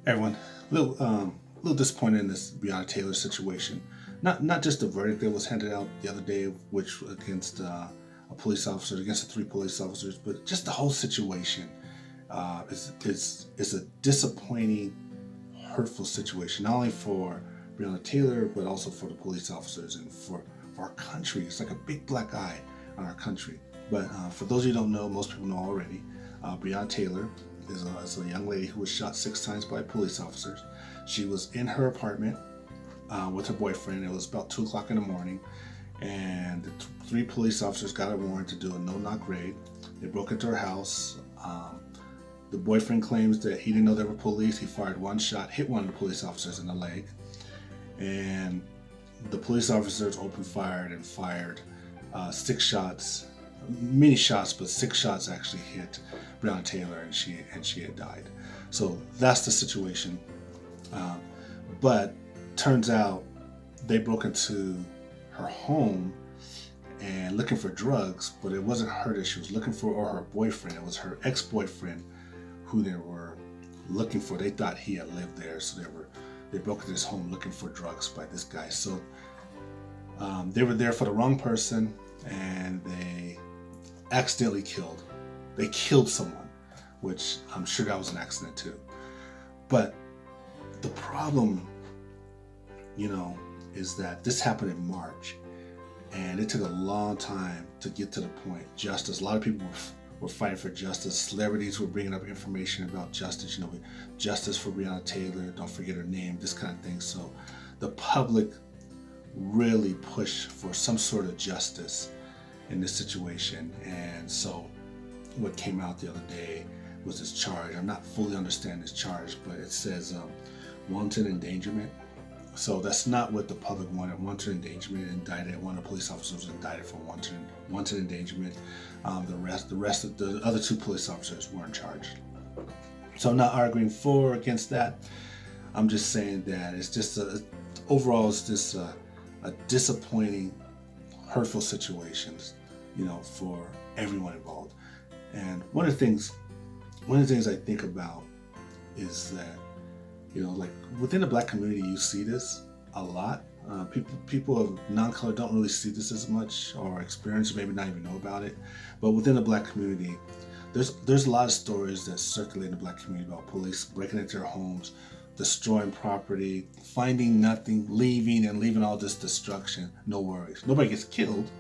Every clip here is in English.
Everyone, little disappointed in this Breonna Taylor situation. Not just the verdict that was handed out the other day, which against a police officer, against the three police officers, but just the whole situation is a disappointing, hurtful situation. Not only for Breonna Taylor, but also for the police officers and for our country. It's like a big black eye on our country. But for those of you who don't know, most people know already. Breonna Taylor is a young lady who was shot 6 times by police officers. She was in her apartment with her boyfriend. It was about 2 o'clock in the morning, and the three police officers got a warrant to do a no-knock raid. They broke into her house. The boyfriend claims that he didn't know there were police. He fired one shot, hit one of the police officers in the leg, and the police officers opened fire and fired 6 shots, many shots, but 6 shots actually hit Breonna Taylor, and she had died. So that's the situation. But turns out they broke into her home and looking for drugs, but it wasn't her that she was looking for or her boyfriend. It was her ex-boyfriend who they were looking for. They thought he had lived there, so they broke into his home looking for drugs by this guy. So they were there for the wrong person, and they accidentally killed. They killed someone, which I'm sure that was an accident too. But the problem, is that this happened in March, and it took a long time to get to the point. Justice. A lot of people were fighting for justice. Celebrities were bringing up information about justice. Justice for Breonna Taylor. Don't forget her name. This kind of thing. So the public really pushed for some sort of justice in this situation. And so what came out the other day was this charge. I'm not fully understanding this charge, but it says wanton endangerment. So that's not what the public wanted. Wanton endangerment, indicted. One of the police officers was indicted for wanton endangerment. The rest of the other two police officers weren't charged. So I'm not arguing for or against that. I'm just saying that it's just overall it's just a disappointing, hurtful situation, for everyone involved. And one of the things I think about is that, like within the black community, you see this a lot. People of non-color don't really see this as much or experience, or maybe not even know about it. But within the black community, there's a lot of stories that circulate in the black community about police breaking into their homes, destroying property, finding nothing, leaving all this destruction. No worries. Nobody gets killed,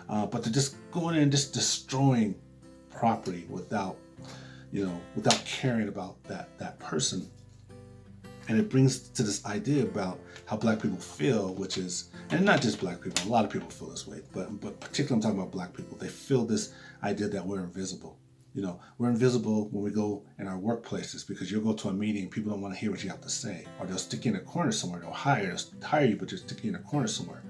but they're just going in and just destroying property without caring about that person. And it brings to this idea about how black people feel, which is, and not just black people, a lot of people feel this way, but particularly I'm talking about black people. They feel this idea that we're invisible. We're invisible when we go in our workplaces, because you'll go to a meeting, people don't want to hear what you have to say, or they'll stick you in a corner somewhere. They'll hire you, but they'll stick you in a corner somewhere.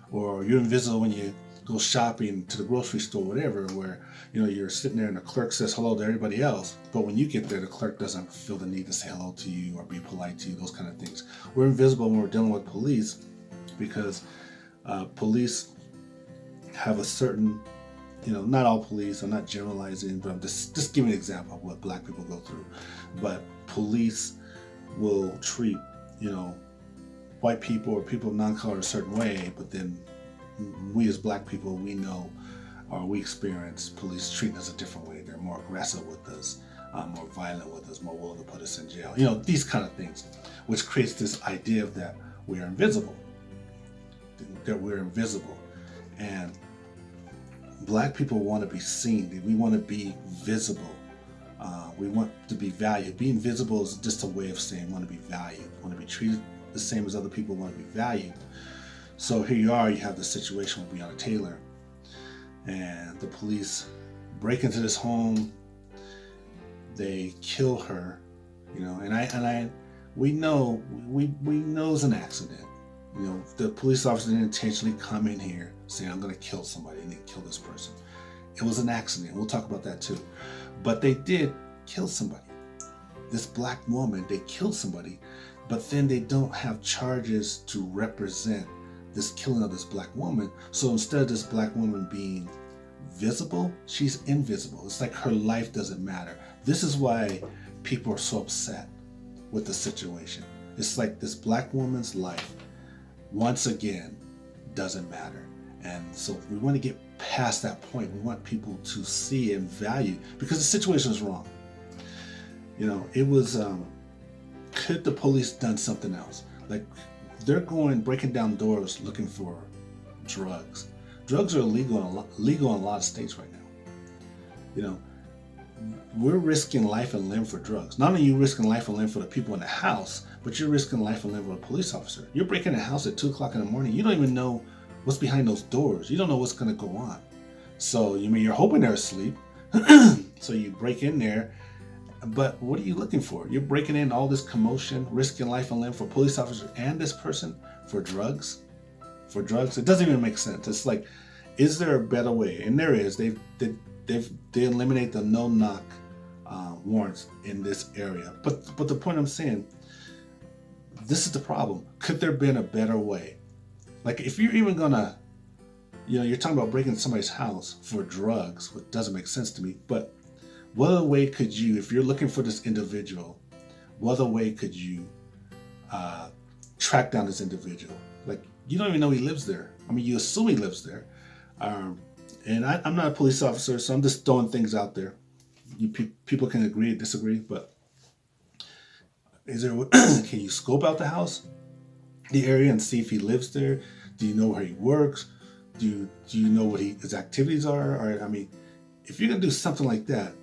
Or you're invisible when you go shopping to the grocery store, whatever, where you're sitting there and the clerk says hello to everybody else, but when you get there, the clerk doesn't feel the need to say hello to you or be polite to you, those kind of things. We're invisible when we're dealing with police, because police have a certain, not all police, I'm not generalizing, but I'm just giving an example of what black people go through. But police will treat, white people or people of non-color a certain way, but then we as black people, we know, or we experience police treating us a different way. They're more aggressive with us, more violent with us, more willing to put us in jail. These kind of things, which creates this idea of that we're invisible. And black people want to be seen. We want to be visible. We want to be valued. Being visible is just a way of saying want to be valued, want to be treated the same as other people, want to be valued. So here you are, you have the situation with Breonna Taylor, and the police break into this home, they kill her, and we know it's an accident. The police officer didn't intentionally come in here saying, I'm going to kill somebody and then kill this person. It was an accident. We'll talk about that too. But they did kill somebody. This black woman, they killed somebody, but then they don't have charges to represent this killing of this black woman. So instead of this black woman being visible, she's invisible. It's like her life doesn't matter. This is why people are so upset with the situation. It's like this black woman's life, once again, doesn't matter. And so we want to get past that point. We want people to see and value, because the situation is wrong. It was, could the police done something else? Like, they're breaking down doors looking for drugs. Drugs are legal in a lot of states right now. We're risking life and limb for drugs. Not only are you risking life and limb for the people in the house, but you're risking life and limb for a police officer. You're breaking a house at 2 o'clock in the morning. You don't even know what's behind those doors. You don't know what's going to go on. So, you're hoping they're asleep. So you break in there. But what are you looking for? You're breaking in all this commotion, risking life and limb for police officers and this person for drugs. For drugs, it doesn't even make sense. It's like, is there a better way? And there is. They eliminate the no-knock warrants in this area. But the point I'm saying, this is the problem. Could there have been a better way? Like, if you're even gonna, you're talking about breaking somebody's house for drugs, which doesn't make sense to me. But what other way could you, if you're looking for this individual, what other way could you track down this individual? Like, you don't even know he lives there. I mean, you assume he lives there. And I'm not a police officer, so I'm just throwing things out there. People can agree or disagree, but can you scope out the house, the area, and see if he lives there? Do you know where he works? Do you know what his activities are? Or, I mean, if you're gonna do something like that,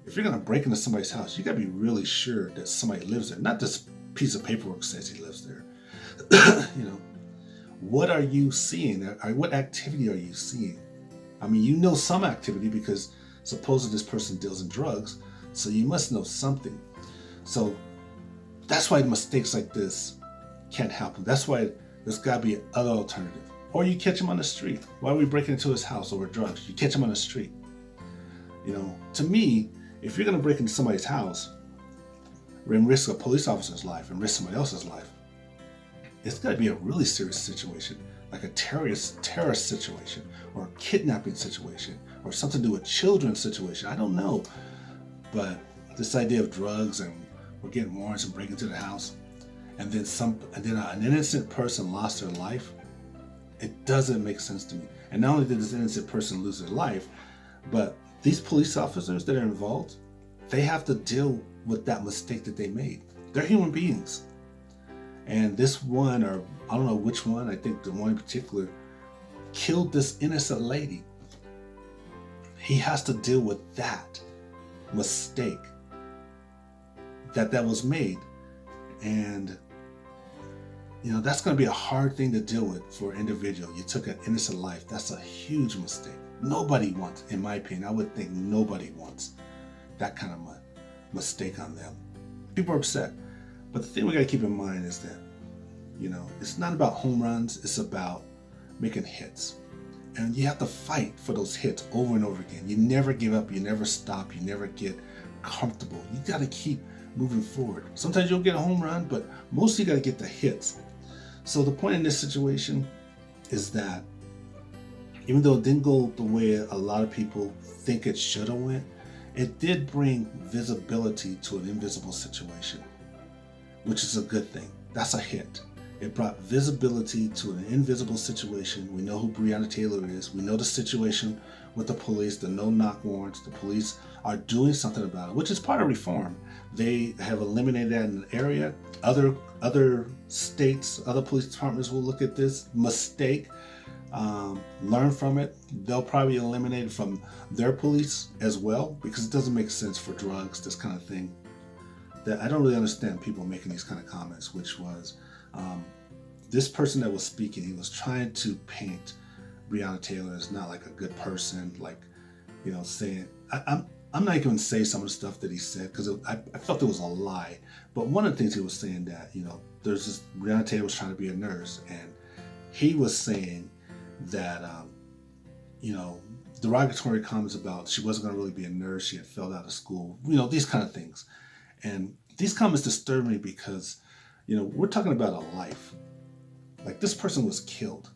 if you're gonna break into somebody's house, you gotta be really sure that somebody lives there. Not this piece of paperwork says he lives there. What are you seeing? What activity are you seeing? I mean, some activity because supposedly this person deals in drugs, so you must know something. So that's why mistakes like this can't happen. That's why there's got to be another alternative. Or you catch him on the street. Why are we breaking into his house over drugs? You catch him on the street. To me, if you're going to break into somebody's house and risk a police officer's life and risk somebody else's life, it's got to be a really serious situation, like a terrorist situation, or a kidnapping situation, or something to do with children situation. I don't know. But this idea of drugs and we're getting warrants and breaking into the house, and then an innocent person lost their life, it doesn't make sense to me. And not only did this innocent person lose their life, but these police officers that are involved, they have to deal with that mistake that they made. They're human beings. And this one, or I don't know which one, I think the one in particular, killed this innocent lady. He has to deal with that mistake that was made. And, that's going to be a hard thing to deal with for an individual. You took an innocent life. That's a huge mistake. Nobody wants, in my opinion, I would think nobody wants that kind of mistake on them. People are upset. But the thing we got to keep in mind is that, it's not about home runs. It's about making hits. And you have to fight for those hits over and over again. You never give up. You never stop. You never get comfortable. You got to keep moving forward. Sometimes you'll get a home run, but mostly you got to get the hits. So the point in this situation is that even though it didn't go the way a lot of people think it should have went, it did bring visibility to an invisible situation, which is a good thing. That's a hit. It brought visibility to an invisible situation. We know who Breonna Taylor is. We know the situation with the police, the no-knock warrants. The police are doing something about it, which is part of reform. They have eliminated that in the area. Other states, other police departments will look at this mistake, learn from it. They'll probably eliminate it from their police as well, because it doesn't make sense for drugs, this kind of thing. That I don't really understand people making these kind of comments, which was this person that was speaking, he was trying to paint Breonna Taylor as not like a good person, like, saying, I'm not even going to say some of the stuff that he said because I felt it was a lie. But one of the things he was saying that, there's this, Breonna Taylor was trying to be a nurse, and he was saying that, derogatory comments about she wasn't going to really be a nurse, she had failed out of school, these kind of things. And these comments disturb me because, we're talking about a life. Like, this person was killed.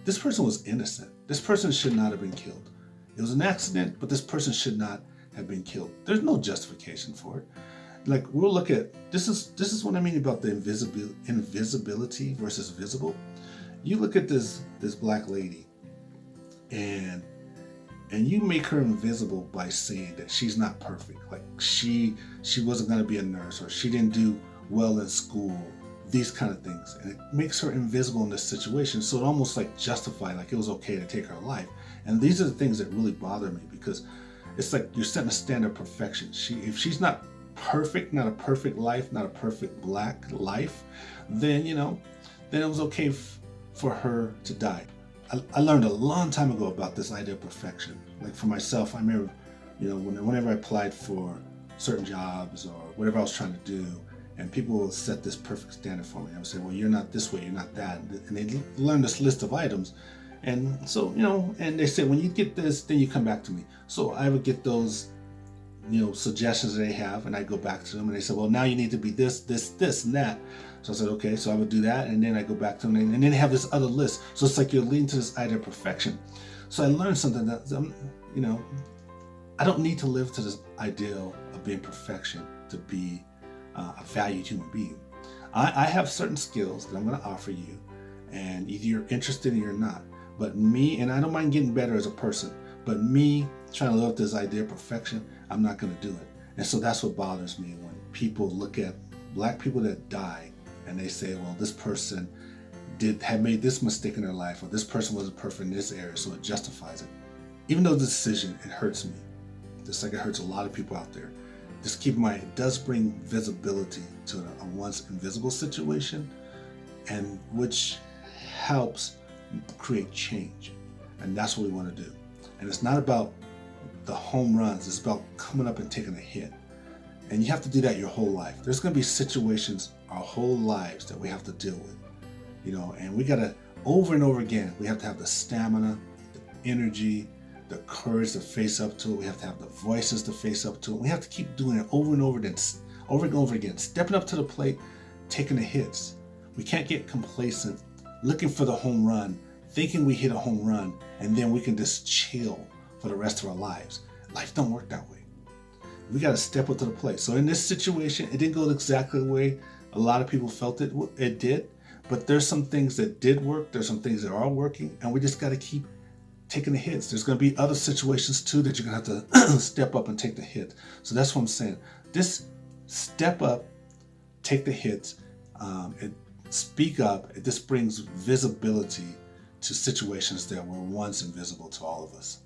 This person was innocent. This person should not have been killed. It was an accident, but this person should not have been killed. There's no justification for it. like we'll look at this is what I mean about the invisibility versus visible. You look at this black lady, and you make her invisible by saying that she's not perfect. Like she wasn't going to be a nurse, or she didn't do well in school, these kind of things. And it makes her invisible in this situation. So it almost like justified, like it was okay to take her life. And these are the things that really bother me, because it's like you're setting a standard of perfection. If she's not perfect, not a perfect life, not a perfect black life, then, then it was okay for her to die. I learned a long time ago about this idea of perfection. Like for myself, I remember, whenever I applied for certain jobs or whatever I was trying to do, and people will set this perfect standard for me. I would say, well, you're not this way, you're not that. And they learn this list of items. And so, and they say, when you get this, then you come back to me. So I would get those, suggestions that they have, and I go back to them, and they say, well, now you need to be this, this, this, and that. So I said, okay, so I would do that, and then I go back to them, and then they have this other list. So it's like you're leading to this idea of perfection. So I learned something that, I don't need to live to this ideal of being perfection to be a valued human being. I have certain skills that I'm going to offer you, and either you're interested or you're not. But me, and I don't mind getting better as a person, but me trying to live up to this idea of perfection, I'm not going to do it. And so that's what bothers me when people look at black people that die and they say, well, this person had made this mistake in their life, or this person wasn't perfect in this area, so it justifies it. Even though the decision, it hurts me, just like it hurts a lot of people out there. Just keep in mind, it does bring visibility to a once invisible situation, and which helps create change. And that's what we want to do. And it's not about the home runs, it's about coming up and taking a hit. And you have to do that your whole life. There's going to be situations our whole lives that we have to deal with, and we got to, over and over again, we have to have the stamina, the energy, the courage to face up to it. We have to have the voices to face up to it. We have to keep doing it over and over again, stepping up to the plate, taking the hits. We can't get complacent, looking for the home run, thinking we hit a home run, and then we can just chill for the rest of our lives. Life don't work that way. We got to step up to the plate. So in this situation, it didn't go exactly the way a lot of people felt it did, but there's some things that did work. There's some things that are working, and we just got to keep taking the hits. There's going to be other situations too that you're going to have to step up and take the hit. So that's what I'm saying. This step up, take the hits, speak up. It just brings visibility to situations that were once invisible to all of us.